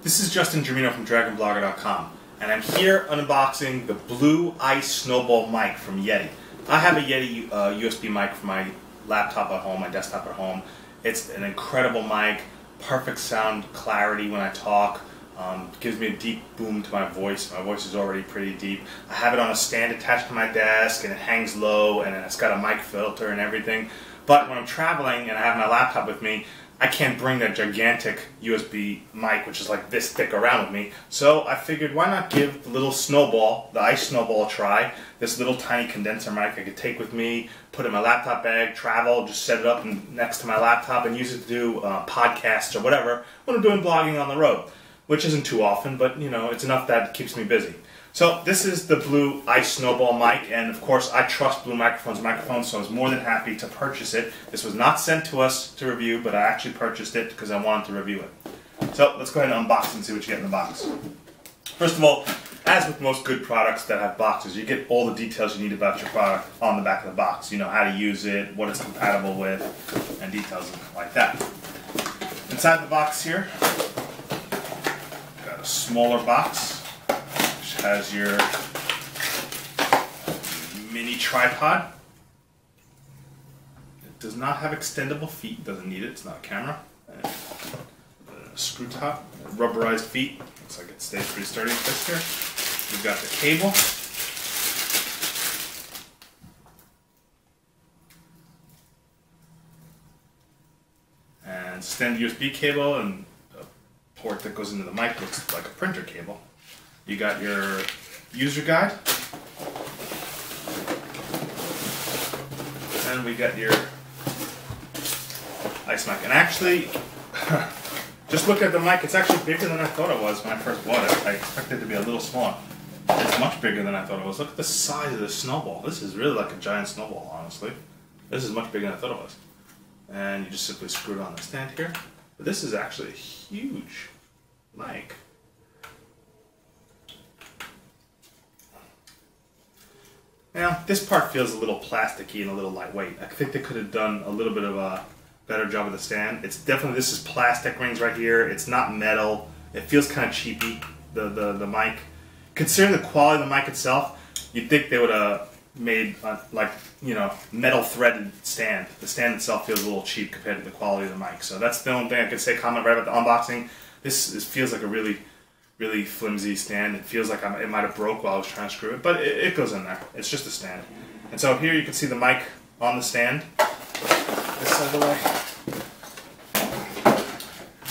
This is Justin Germino from DragonBlogger.com, and I'm here unboxing the Blue Snowball mic from Yeti. I have a Yeti USB mic for my laptop at home, my desktop at home. It's an incredible mic, perfect sound clarity when I talk, gives me a deep boom to my voice. My voice is already pretty deep. I have it on a stand attached to my desk, and it hangs low, and it's got a mic filter and everything. But when I'm traveling and I have my laptop with me, I can't bring that gigantic USB mic, which is like this thick, around with me. So I figured, why not give the little Snowball, the Ice Snowball, a try. This little tiny condenser mic I could take with me, put it in my laptop bag, travel, just set it up next to my laptop and use it to do podcasts or whatever when I'm doing blogging on the road, which isn't too often, but you know, it's enough that it keeps me busy. So this is the Blue Snowball mic, and of course I trust Blue Microphones, so I was more than happy to purchase it. This was not sent to us to review, but I actually purchased it because I wanted to review it. So let's go ahead and unbox and see what you get in the box. First of all, as with most good products that have boxes, you get all the details you need about your product on the back of the box. You know how to use it, what it's compatible with, and details like that. Inside the box here, got a smaller box. Has your mini tripod. It does not have extendable feet, doesn't need it, it's not a camera. And a screw top, rubberized feet, looks like it stays pretty sturdy in this here. We've got the cable. And standard USB cable, and a port that goes into the mic looks like a printer cable. You got your user guide, and we got your ice mic. And actually, just look at the mic, it's actually bigger than I thought it was when I first bought it. I expected it to be a little smaller. It's much bigger than I thought it was. Look at the size of this snowball. This is really like a giant snowball, honestly. This is much bigger than I thought it was. And you just simply screw it on the stand here. But this is actually a huge mic. Now, this part feels a little plasticky and a little lightweight. I think they could have done a little bit of a better job with the stand. It's definitely, this is plastic rings right here. It's not metal. It feels kind of cheapy, the mic. Considering the quality of the mic itself, you'd think they would have made like, you know, metal threaded stand. The stand itself feels a little cheap compared to the quality of the mic. So that's the only thing I could say, comment right about the unboxing. This feels like a really flimsy stand. It feels like it might have broke while I was trying to screw it, but it goes in there. It's just a stand. And so here you can see the mic on the stand, this side of the way.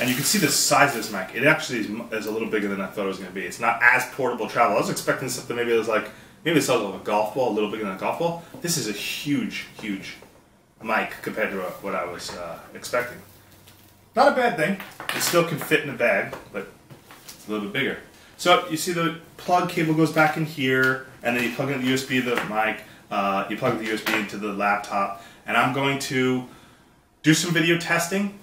And you can see the size of this mic. It actually is a little bigger than I thought it was going to be. It's not as portable travel. I was expecting something maybe it was like, maybe the size of a golf ball, a little bigger than a golf ball. This is a huge mic compared to what I was expecting. Not a bad thing. It still can fit in a bag, but a little bit bigger. So you see the plug cable goes back in here, and then you plug in the USB to the mic, you plug the USB into the laptop, and I'm going to do some video testing.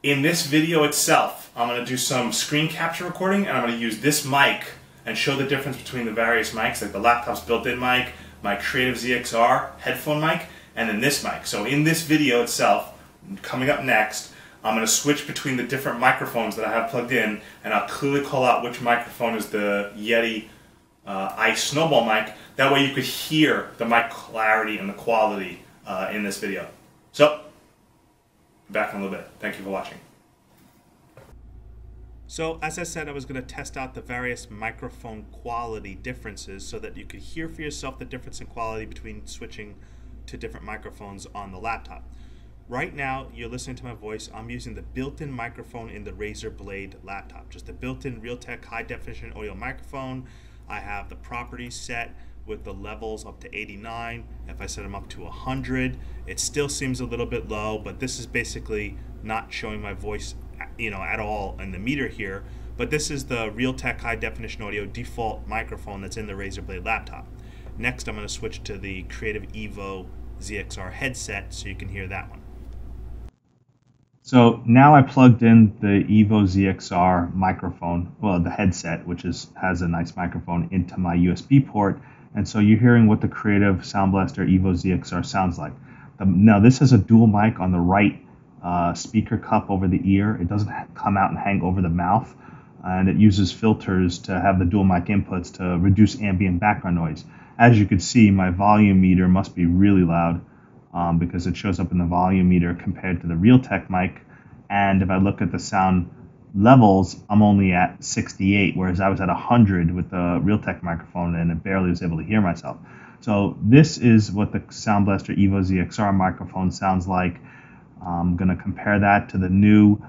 In this video itself, I'm going to do some screen capture recording, and I'm going to use this mic and show the difference between the various mics, like the laptop's built-in mic, my Creative ZXR headphone mic, and then this mic. So in this video itself, coming up next, I'm going to switch between the different microphones that I have plugged in, and I'll clearly call out which microphone is the Yeti Ice Snowball mic. That way you could hear the mic clarity and the quality in this video. So, back in a little bit. Thank you for watching. So, as I said, I was going to test out the various microphone quality differences so that you could hear for yourself the difference in quality between switching to different microphones on the laptop. Right now, you're listening to my voice. I'm using the built-in microphone in the Razer Blade laptop. Just a built-in Realtek high-definition audio microphone. I have the properties set with the levels up to 89. If I set them up to 100, it still seems a little bit low, but this is basically not showing my voice, you know, at all in the meter here. But this is the Realtek high-definition audio default microphone that's in the Razer Blade laptop. Next, I'm going to switch to the Creative Evo ZXR headset so you can hear that one. So now I plugged in the Evo ZXR microphone, well, the headset, which has a nice microphone, into my USB port, and so you're hearing what the Creative Sound Blaster Evo ZXR sounds like. Now this has a dual mic on the right speaker cup over the ear. It doesn't come out and hang over the mouth. and it uses filters to have the dual mic inputs to reduce ambient background noise. As you can see, my volume meter must be really loud because it shows up in the volume meter compared to the Realtek mic. And if I look at the sound levels, I'm only at 68, whereas I was at 100 with the Realtek microphone and it barely was able to hear myself. So this is what the Sound Blaster Evo ZXR microphone sounds like. I'm going to compare that to the new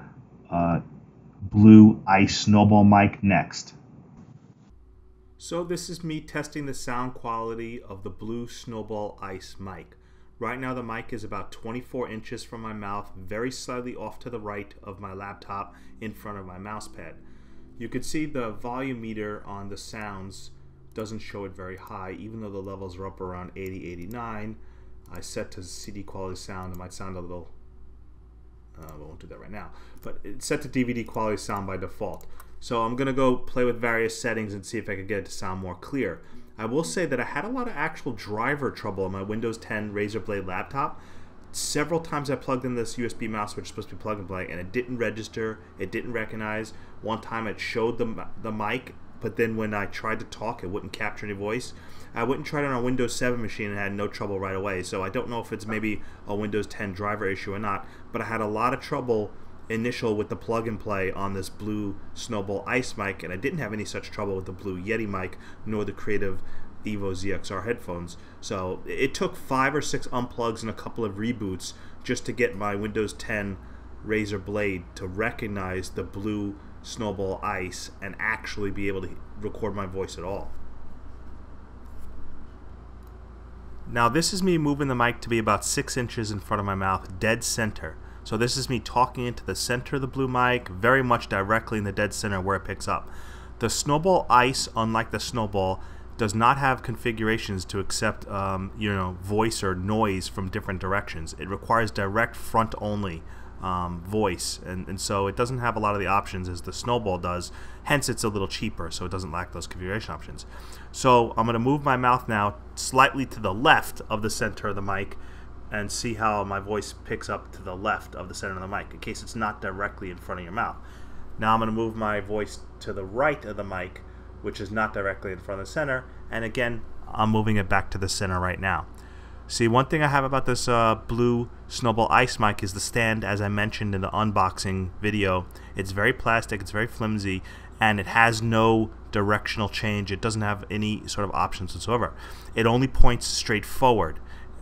Blue Ice Snowball mic next. So this is me testing the sound quality of the Blue Snowball Ice mic. Right now the mic is about 24 inches from my mouth, very slightly off to the right of my laptop in front of my mouse pad. You can see the volume meter on the sounds doesn't show it very high, even though the levels are up around 80, 89. I set to CD quality sound. It might sound a little, we won't do that right now, but it's set to DVD quality sound by default. So I'm gonna go play with various settings and see if I can get it to sound more clear. I will say that I had a lot of actual driver trouble on my Windows 10 Razer Blade laptop. Several times I plugged in this USB mouse, which is supposed to be plug and play, and it didn't register, it didn't recognize. One time it showed the mic, but then when I tried to talk, it wouldn't capture any voice. I went and tried it on a Windows 7 machine and had no trouble right away, so I don't know if it's maybe a Windows 10 driver issue or not, but I had a lot of trouble initial with the plug and play on this Blue Snowball Ice mic, and I didn't have any such trouble with the Blue Yeti mic nor the Creative Evo ZXR headphones. So it took 5 or 6 unplugs and a couple of reboots just to get my Windows 10 Razer Blade to recognize the Blue Snowball Ice and actually be able to record my voice at all. Now this is me moving the mic to be about 6 inches in front of my mouth, dead center. So this is me talking into the center of the Blue mic, very much directly in the dead center where it picks up. The Snowball Ice, unlike the Snowball, does not have configurations to accept voice or noise from different directions. It requires direct front only voice, and so it doesn't have a lot of the options as the Snowball does, hence it's a little cheaper, so it doesn't lack those configuration options. So I'm going to move my mouth now slightly to the left of the center of the mic and see how my voice picks up to the left of the center of the mic in case it's not directly in front of your mouth. Now I'm going to move my voice to the right of the mic, which is not directly in front of the center, and again I'm moving it back to the center right now. See, one thing I have about this Blue Snowball Ice mic is the stand, as I mentioned in the unboxing video. It's very plastic, it's very flimsy, and it has no directional change. It doesn't have any sort of options whatsoever. It only points straight forward.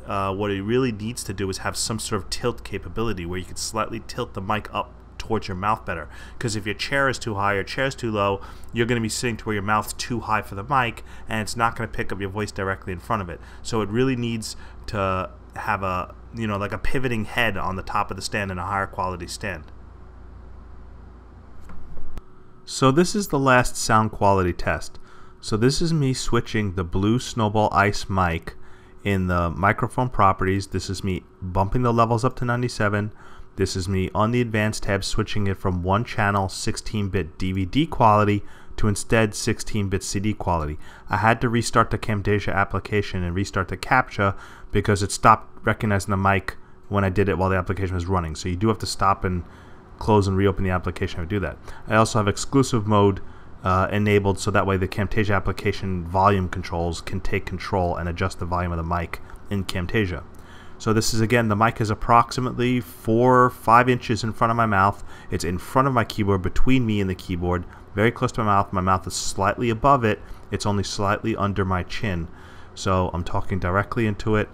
What it really needs to do is have some sort of tilt capability where you can slightly tilt the mic up towards your mouth better, because if your chair is too high or chair is too low, you're going to be sitting to where your mouth's too high for the mic, and it's not going to pick up your voice directly in front of it. So it really needs to have a, like a pivoting head on the top of the stand and a higher quality stand. So this is the last sound quality test. So this is me switching the Blue Snowball Ice mic in the microphone properties. This is me bumping the levels up to 97. This is me on the advanced tab switching it from one channel 16-bit DVD quality to instead 16-bit CD quality. I had to restart the Camtasia application and restart the CAPTCHA because it stopped recognizing the mic when I did it while the application was running. So you do have to stop and close and reopen the application to do that. I also have exclusive mode enabled, so that way the Camtasia application volume controls can take control and adjust the volume of the mic in Camtasia. So this is, again, the mic is approximately 4 or 5 inches in front of my mouth. It's in front of my keyboard, between me and the keyboard, very close to my mouth. My mouth is slightly above it. It's only slightly under my chin. So I'm talking directly into it.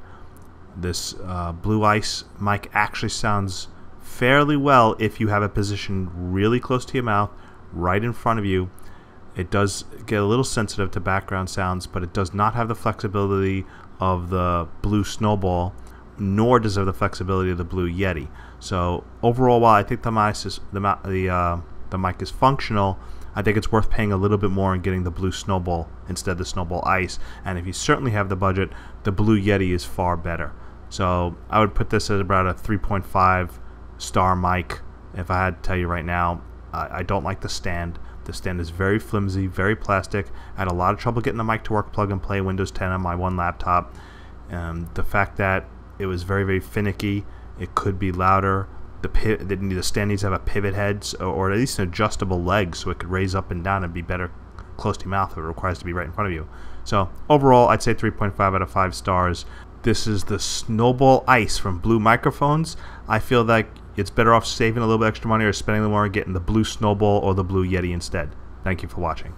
This Blue Ice mic actually sounds fairly well if you have it positioned really close to your mouth, right in front of you. It does get a little sensitive to background sounds, but it does not have the flexibility of the Blue Snowball, nor does it have the flexibility of the Blue Yeti. So overall, while I think the mic is functional, I think it's worth paying a little bit more and getting the Blue Snowball instead of the Snowball Ice. And if you certainly have the budget, the Blue Yeti is far better. So I would put this at about a 3.5 star mic if I had to tell you right now. I don't like the stand. The stand is very flimsy, very plastic. I had a lot of trouble getting the mic to work plug and play Windows 10 on my one laptop. The fact that it was very, very finicky, it could be louder, the stand needs to have a pivot head, or at least an adjustable leg so it could raise up and down and be better close to your mouth if it requires to be right in front of you. So overall, I'd say 3.5 out of 5 stars. This is the Snowball Ice from Blue Microphones. I feel like it's better off saving a little bit extra money or spending a little more and getting the Blue Snowball or the Blue Yeti instead. Thank you for watching.